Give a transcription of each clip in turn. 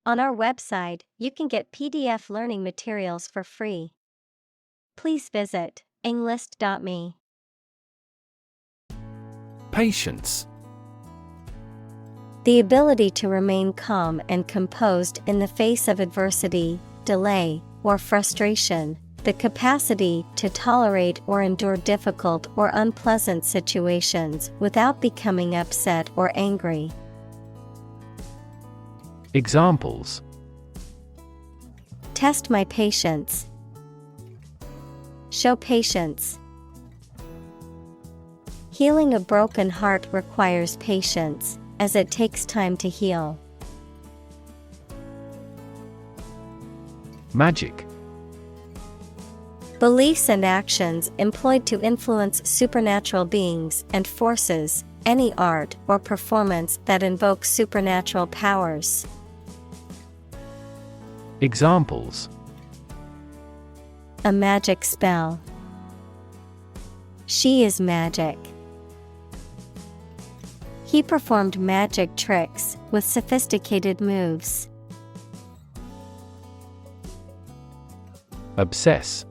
On our website, you can get PDF learning materials for free. Please visit englist.me. Patience. The ability to remain calm and composed in the face of adversity, delay, or frustration. The capacity to tolerate or endure difficult or unpleasant situations without becoming upset or angry. Examples: Test my patience. Show patience. Healing a broken heart requires patience, as it takes time to heal. Magic. Beliefs and actions employed to influence supernatural beings and forces, any art or performance that invokes supernatural powers. Examples: A magic spell. She is magic. He performed magic tricks with sophisticated moves. Obsess.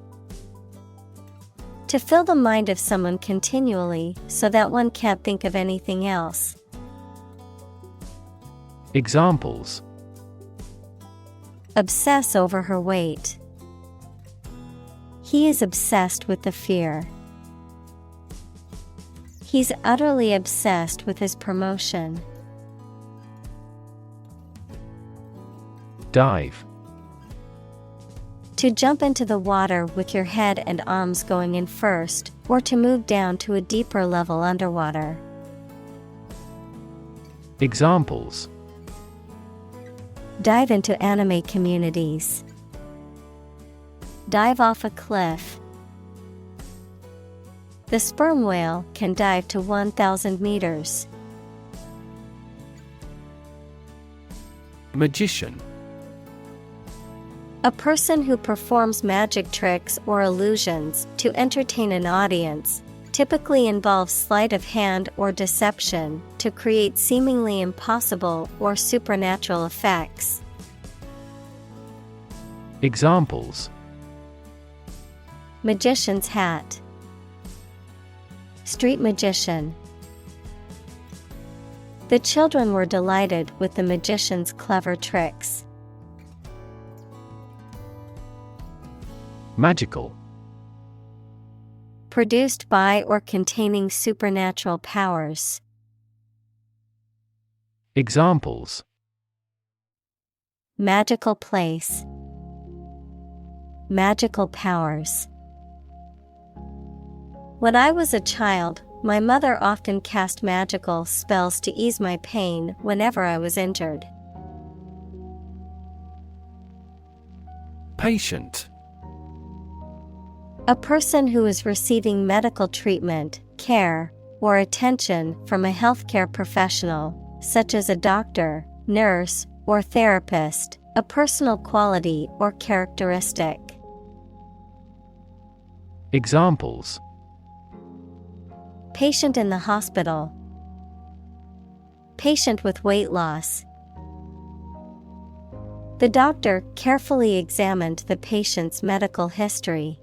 To fill the mind of someone continually so that one can't think of anything else. Examples: Obsess over her weight. He is obsessed with the fear. He's utterly obsessed with his promotion. Dive. To jump into the water with your head and arms going in first, or to move down to a deeper level underwater. Examples: Dive into anime communities. Dive off a cliff. The sperm whale can dive to 1,000 meters. Magician. A person who performs magic tricks or illusions to entertain an audience, typically involves sleight of hand or deception to create seemingly impossible or supernatural effects. Examples: Magician's hat. Street magician. The children were delighted with the magician's clever tricks. Magical. Produced by or containing supernatural powers. Examples: Magical place. Magical powers. When I was a child, my mother often cast magical spells to ease my pain whenever I was injured. Patient. A person who is receiving medical treatment, care, or attention from a healthcare professional, such as a doctor, nurse, or therapist, a personal quality or characteristic. Examples: Patient in the hospital. Patient with weight loss. The doctor carefully examined the patient's medical history.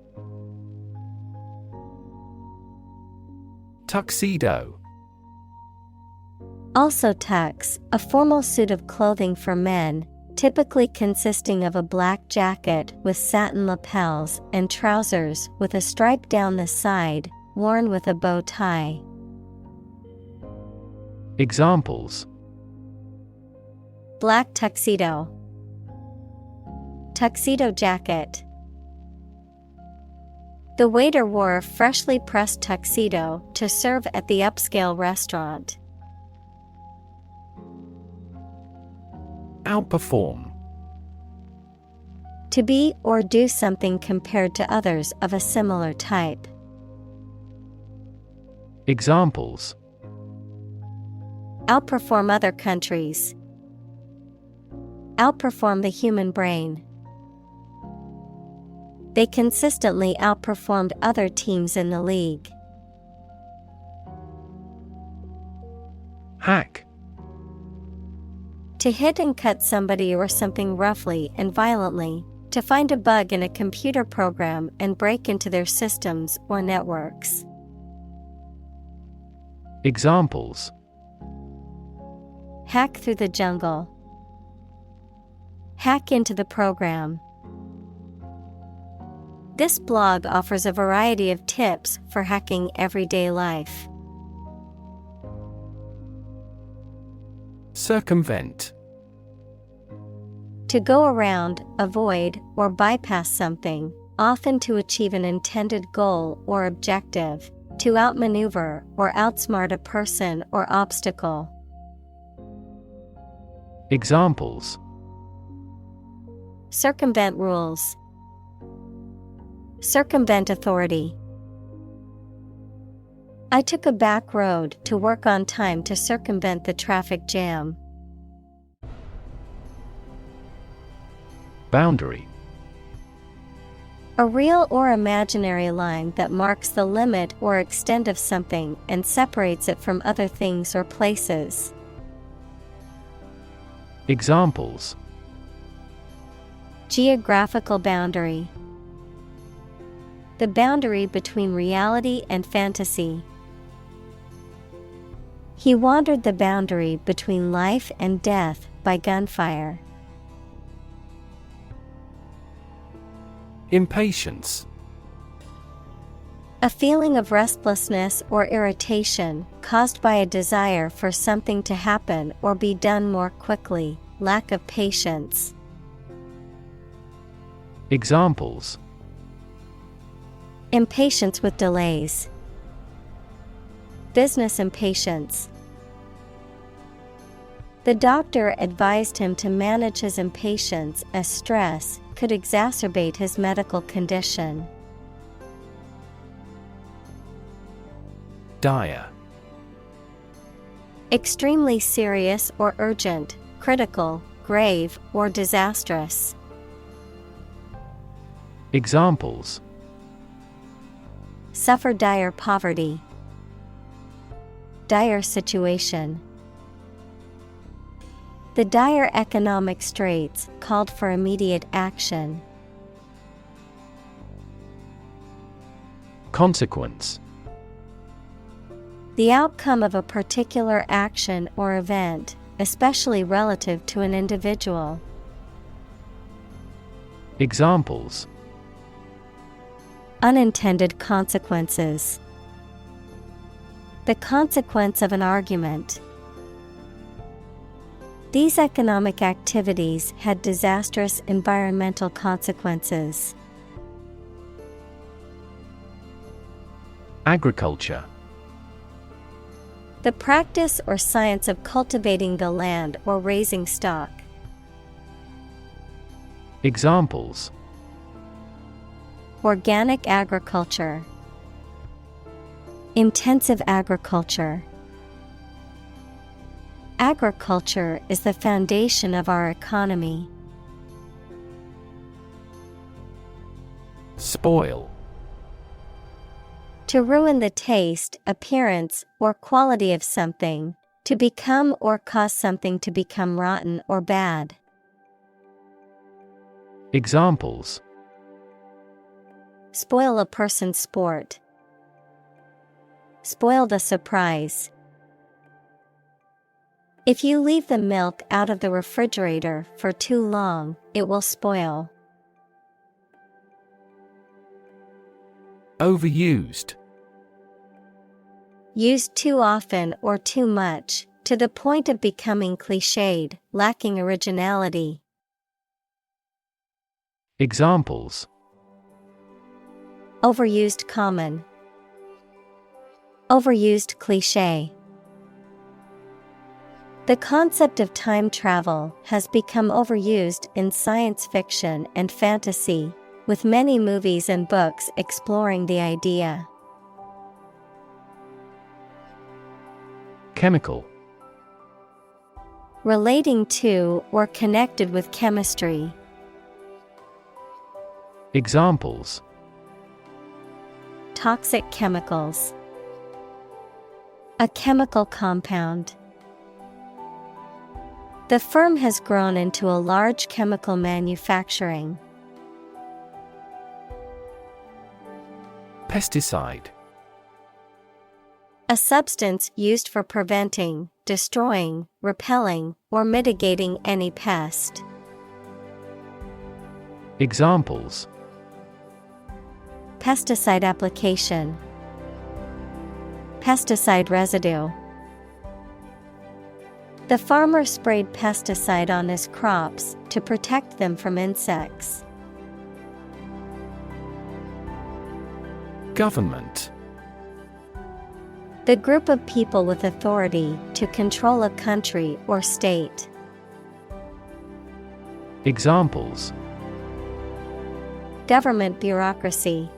Tuxedo. Also tux, a formal suit of clothing for men, typically consisting of a black jacket with satin lapels and trousers with a stripe down the side, worn with a bow tie. Examples: Black tuxedo. Tuxedo jacket. The waiter wore a freshly pressed tuxedo to serve at the upscale restaurant. Outperform. To be or do something compared to others of a similar type. Examples: Outperform other countries. Outperform the human brain. They consistently outperformed other teams in the league. Hack. To hit and cut somebody or something roughly and violently. To find a bug in a computer program and break into their systems or networks. Examples: Hack through the jungle. Hack into the program. This blog offers a variety of tips for hacking everyday life. Circumvent. To go around, avoid, or bypass something, often to achieve an intended goal or objective, to outmaneuver or outsmart a person or obstacle. Examples: Circumvent rules. Circumvent authority. I took a back road to work on time to circumvent the traffic jam. Boundary. A real or imaginary line that marks the limit or extent of something and separates it from other things or places. Examples: Geographical boundary. The boundary between reality and fantasy. He wandered the boundary between life and death by gunfire. Impatience. A feeling of restlessness or irritation caused by a desire for something to happen or be done more quickly, lack of patience. Examples: Impatience with delays. Business impatience. The doctor advised him to manage his impatience as stress could exacerbate his medical condition. Dire. Extremely serious or urgent, critical, grave, or disastrous. Examples: Suffer dire poverty. Dire situation. The dire economic straits called for immediate action. Consequence. The outcome of a particular action or event, especially relative to an individual. Examples: Unintended consequences. The consequence of an argument. These economic activities had disastrous environmental consequences. Agriculture. The practice or science of cultivating the land or raising stock. Examples: Organic agriculture. Intensive agriculture. Agriculture is the foundation of our economy. Spoil. To ruin the taste, appearance, or quality of something. To become or cause something to become rotten or bad. Examples: Spoil a person's sport. Spoil the surprise. If you leave the milk out of the refrigerator for too long, it will spoil. Overused. Used too often or too much, to the point of becoming cliched, lacking originality. Examples: Overused common. Overused cliche. The concept of time travel has become overused in science fiction and fantasy, with many movies and books exploring the idea. Chemical. Relating to or connected with chemistry. Examples: Toxic chemicals. A chemical compound. The firm has grown into a large chemical manufacturing. Pesticide. A substance used for preventing, destroying, repelling, or mitigating any pest. Examples: Pesticide application. Pesticide residue. The farmer sprayed pesticide on his crops to protect them from insects. Government. The group of people with authority to control a country or state. Examples: Government bureaucracy.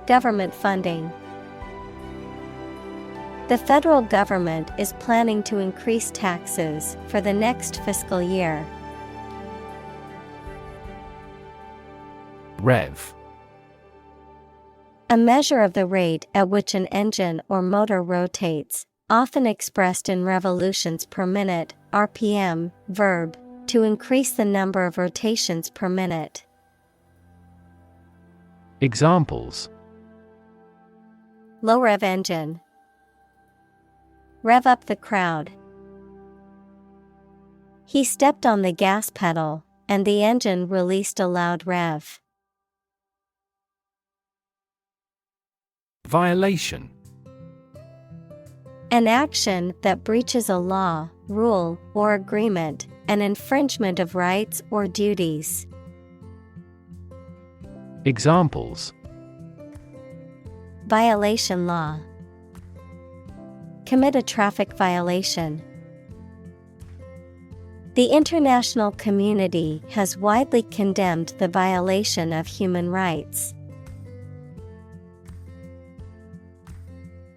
Government funding. The federal government is planning to increase taxes for the next fiscal year. Rev. A measure of the rate at which an engine or motor rotates, often expressed in revolutions per minute, RPM, verb, to increase the number of rotations per minute. Examples: Low rev engine. Rev up the crowd. He stepped on the gas pedal, and the engine released a loud rev. Violation. An action that breaches a law, rule, or agreement, an infringement of rights or duties. Examples: Violation law. Commit a traffic violation. The international community has widely condemned the violation of human rights.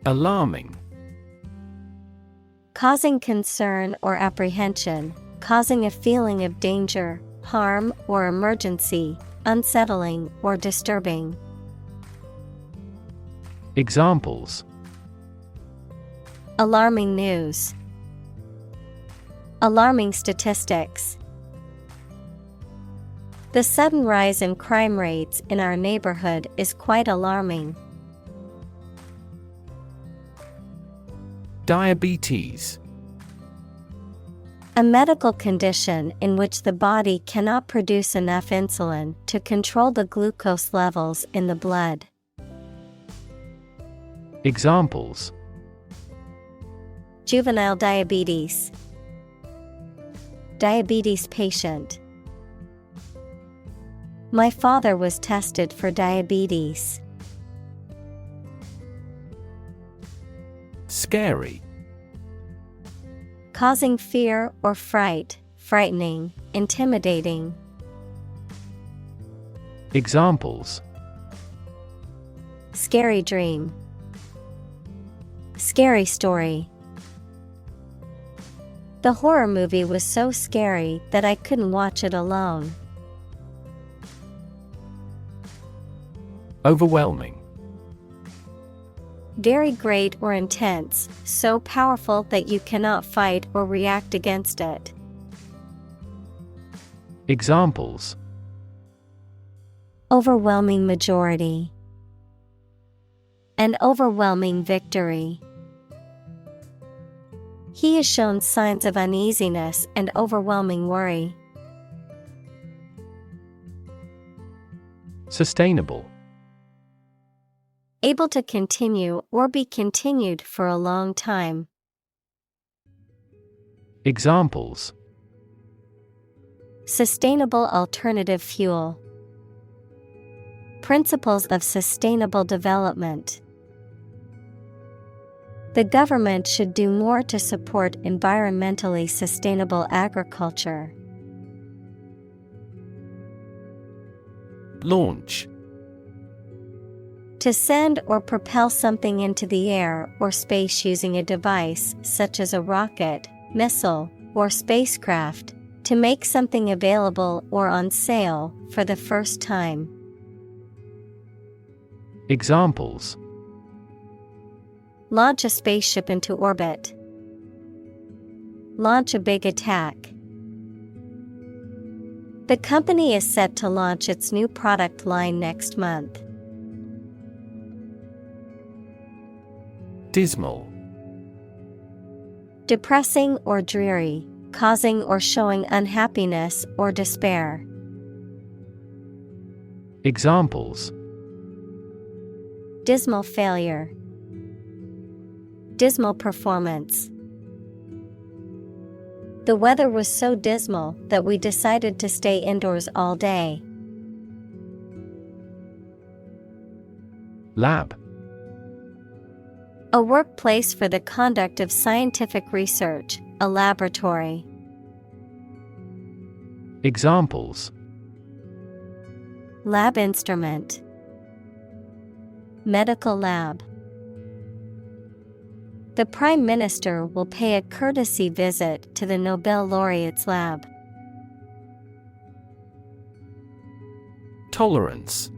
Alarming. Causing concern or apprehension, causing a feeling of danger, harm, or emergency, unsettling or disturbing. Examples: Alarming news. Alarming statistics. The sudden rise in crime rates in our neighborhood is quite alarming. Diabetes. A medical condition in which the body cannot produce enough insulin to control the glucose levels in the blood. Examples: Juvenile diabetes. Diabetes patient. My father was tested for diabetes. Scary. Causing fear or fright, frightening, intimidating. Examples: Scary dream. Scary story. The horror movie was so scary that I couldn't watch it alone. Overwhelming. Very great or intense, so powerful that you cannot fight or react against it. Examples: Overwhelming majority. An overwhelming victory. He has shown signs of uneasiness and overwhelming worry. Sustainable. Able to continue or be continued for a long time. Examples: Sustainable alternative fuel. Principles of sustainable development. The government should do more to support environmentally sustainable agriculture. Launch. To send or propel something into the air or space using a device such as a rocket, missile, or spacecraft, to make something available or on sale for the first time. Examples: Launch a spaceship into orbit. Launch a big attack. The company is set to launch its new product line next month. Dismal. Depressing or dreary, causing or showing unhappiness or despair. Examples: Dismal failure. Dismal performance. The weather was so dismal that we decided to stay indoors all day. Lab. A workplace for the conduct of scientific research, a laboratory. Examples: Lab instrument. Medical lab. The Prime Minister will pay a courtesy visit to the Nobel laureate's lab. Tolerance.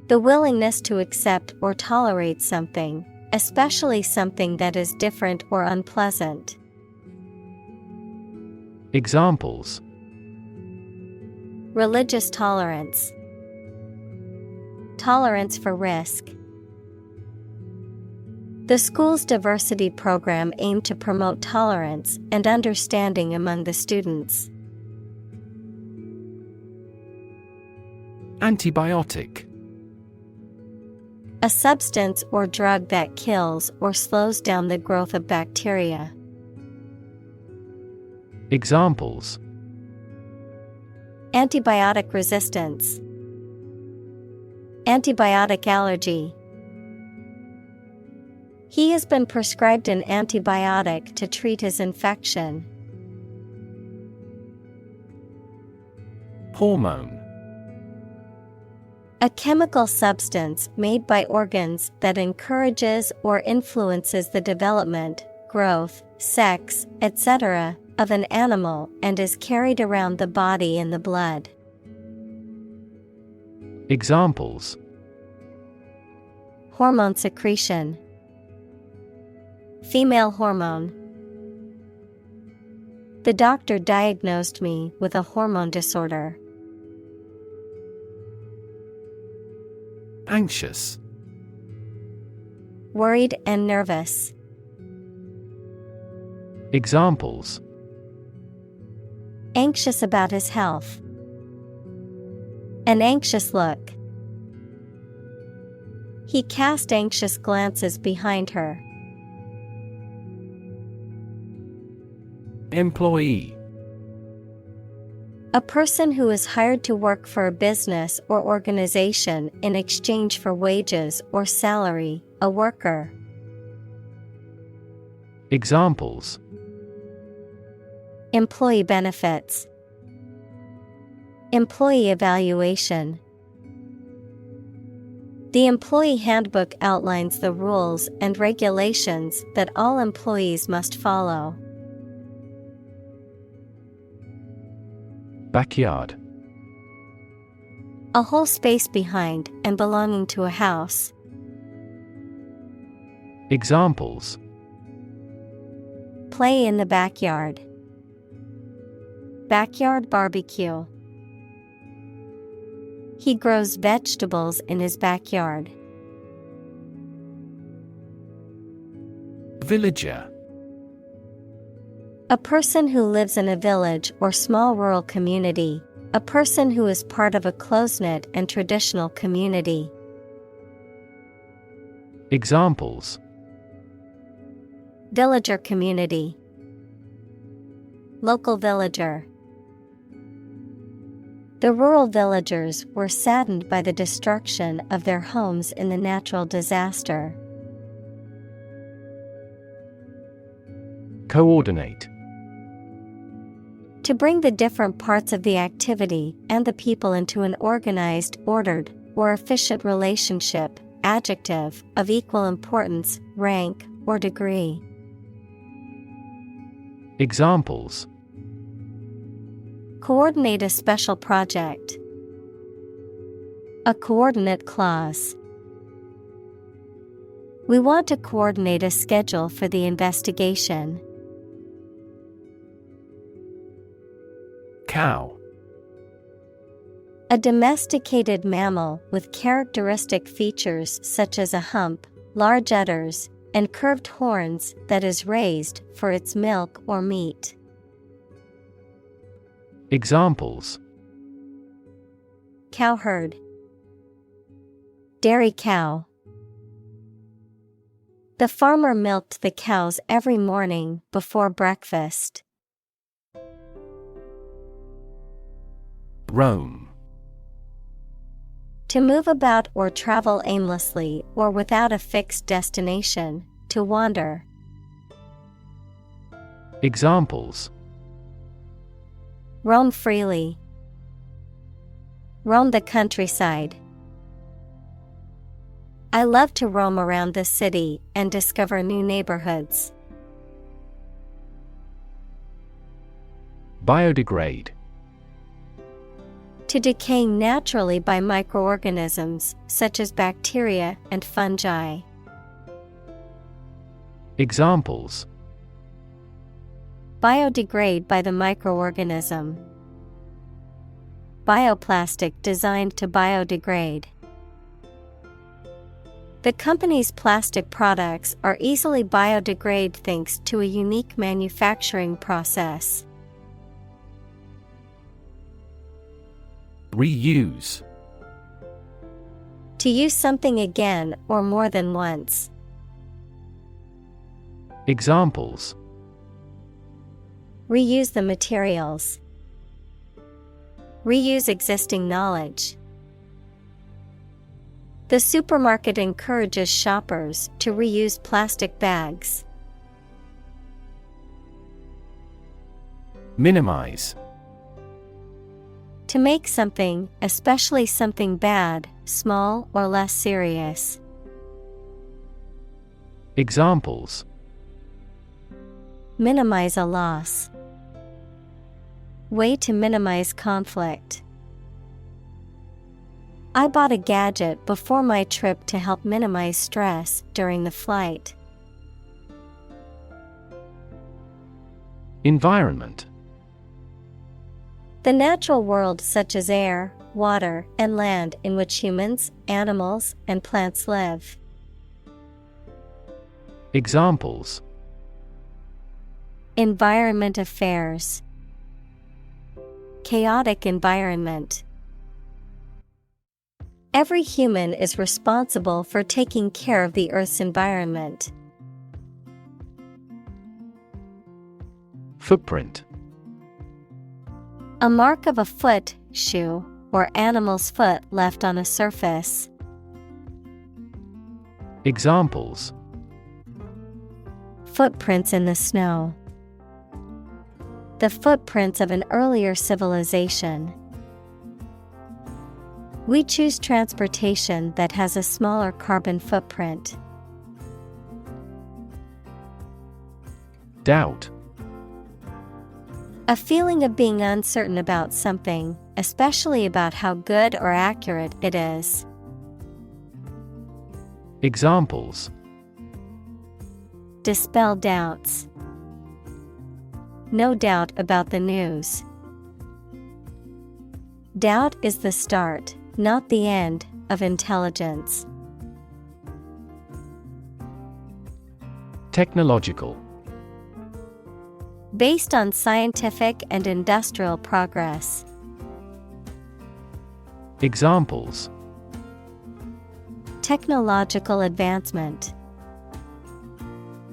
The willingness to accept or tolerate something, especially something that is different or unpleasant. Examples: Religious tolerance. Tolerance for risk. The school's diversity program aimed to promote tolerance and understanding among the students. Antibiotic. A substance or drug that kills or slows down the growth of bacteria. Examples: Antibiotic resistance. Antibiotic allergy. He has been prescribed an antibiotic to treat his infection. Hormone. A chemical substance made by organs that encourages or influences the development, growth, sex, etc., of an animal and is carried around the body in the blood. Examples: Hormone secretion. Female hormone. The doctor diagnosed me with a hormone disorder. Anxious. Worried and nervous. Examples: Anxious about his health. An anxious look. He cast anxious glances behind her. Employee. A person who is hired to work for a business or organization in exchange for wages or salary, a worker. Examples: Employee benefits. Employee evaluation. The employee handbook outlines the rules and regulations that all employees must follow. Backyard. A whole space behind and belonging to a house. Examples: Play in the backyard. Backyard barbecue. He grows vegetables in his backyard. Villager. A person who lives in a village or small rural community. A person who is part of a close-knit and traditional community. Examples: Villager community. Local villager. The rural villagers were saddened by the destruction of their homes in the natural disaster. Coordinate. To bring the different parts of the activity and the people into an organized, ordered, or efficient relationship, adjective, of equal importance, rank, or degree. Examples: Coordinate a special project. A coordinate clause. We want to coordinate a schedule for the investigation. Cow. A domesticated mammal with characteristic features such as a hump, large udders, and curved horns that is raised for its milk or meat. Examples: Cowherd, dairy cow. The farmer milked the cows every morning before breakfast. Roam. To move about or travel aimlessly or without a fixed destination, to wander. Examples: Roam freely. Roam the countryside. I love to roam around the city and discover new neighborhoods. Biodegrade. To decay naturally by microorganisms such as bacteria and fungi. Examples: Biodegrade by the microorganism. Bioplastic designed to biodegrade. The company's plastic products are easily biodegrade thanks to a unique manufacturing process. Reuse. To use something again or more than once. Examples: Reuse the materials. Reuse existing knowledge. The supermarket encourages shoppers to reuse plastic bags. Minimize. To make something, especially something bad, small or less serious. Examples: Minimize a loss. Way to minimize conflict. I bought a gadget before my trip to help minimize stress during the flight. Environment. The natural world such as air, water, and land in which humans, animals, and plants live. Examples: Environment affairs. Chaotic environment. Every human is responsible for taking care of the Earth's environment. Footprint. A mark of a foot, shoe, or animal's foot left on a surface. Examples: Footprints in the snow. The footprints of an earlier civilization. We choose transportation that has a smaller carbon footprint. Doubt. A feeling of being uncertain about something, especially about how good or accurate it is. Examples: Dispel doubts. No doubt about the news. Doubt is the start, not the end, of intelligence. Technological. Based on scientific and industrial progress. Examples: Technological advancement.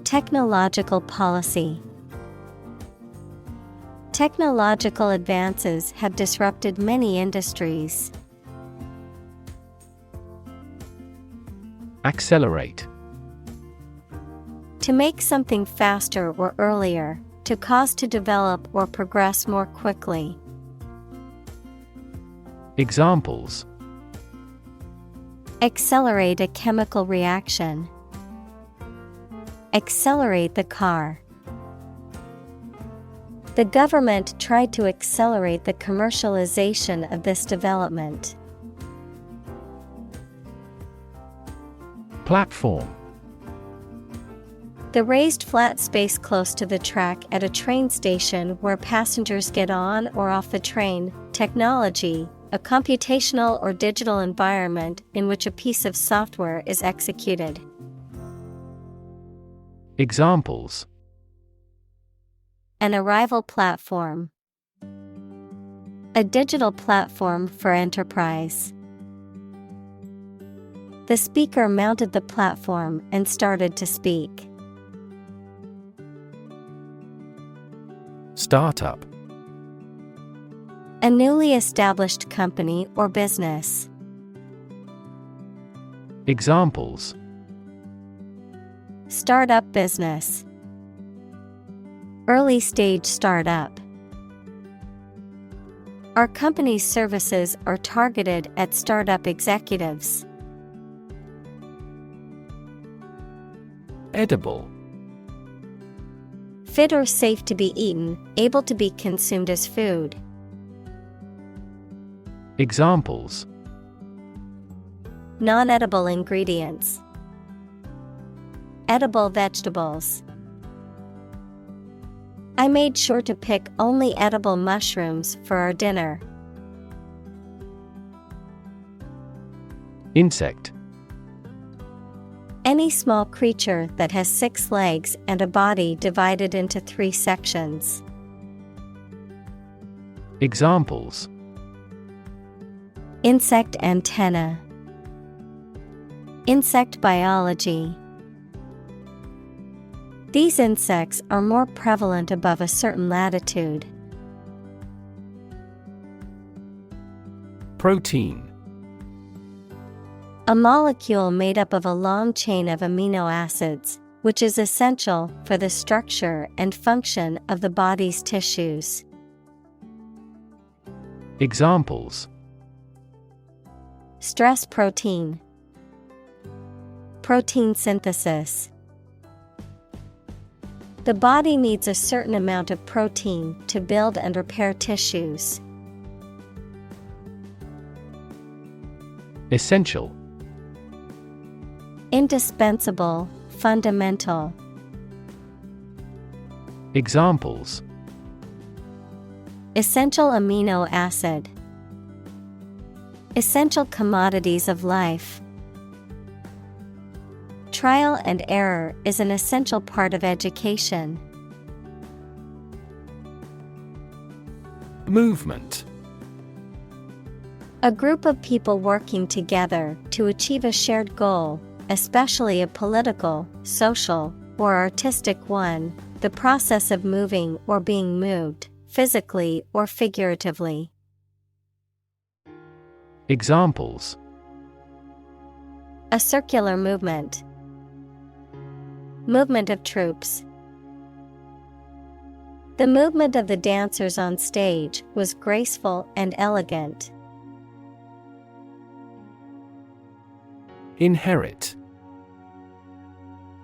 Technological policy. Technological advances have disrupted many industries. Accelerate. To make something faster or earlier, to cause to develop or progress more quickly. Examples: Accelerate a chemical reaction. Accelerate the car. The government tried to accelerate the commercialization of this development. Platform. The raised flat space close to the track at a train station where passengers get on or off the train. Technology, a computational or digital environment in which a piece of software is executed. Examples: An arrival platform. A digital platform for enterprise. The speaker mounted the platform and started to speak. Startup. A newly established company or business. Examples: Startup business. Early stage startup. Our company's services are targeted at startup executives. Edible. Fit or safe to be eaten, able to be consumed as food. Examples: Non-edible ingredients. Edible vegetables. I made sure to pick only edible mushrooms for our dinner. Insect. Any small creature that has 6 legs and a body divided into 3 sections. Examples: Insect antenna. Insect biology. These insects are more prevalent above a certain latitude. Protein. A molecule made up of a long chain of amino acids, which is essential for the structure and function of the body's tissues. Examples: Stress protein. Protein synthesis. The body needs a certain amount of protein to build and repair tissues. Essential. Indispensable, fundamental. Examples: Essential amino acid. Essential commodities of life. Trial and error is an essential part of education. Movement. A group of people working together to achieve a shared goal, especially a political, social, or artistic one, the process of moving or being moved, physically or figuratively. Examples: A circular movement. Movement of troops. The movement of the dancers on stage was graceful and elegant. Inherit.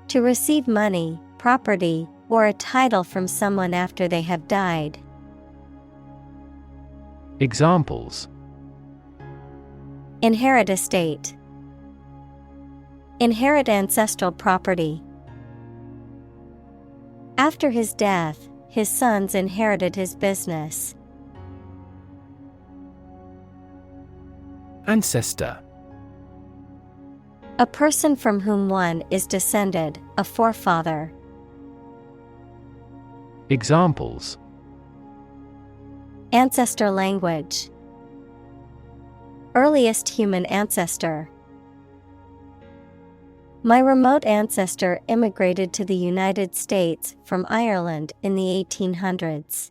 To receive money, property, or a title from someone after they have died. Examples: Inherit estate. Inherit ancestral property. After his death, his sons inherited his business. Ancestor. A person from whom one is descended, a forefather. Examples: Ancestor language. Earliest human ancestor. My remote ancestor immigrated to the United States from Ireland in the 1800s.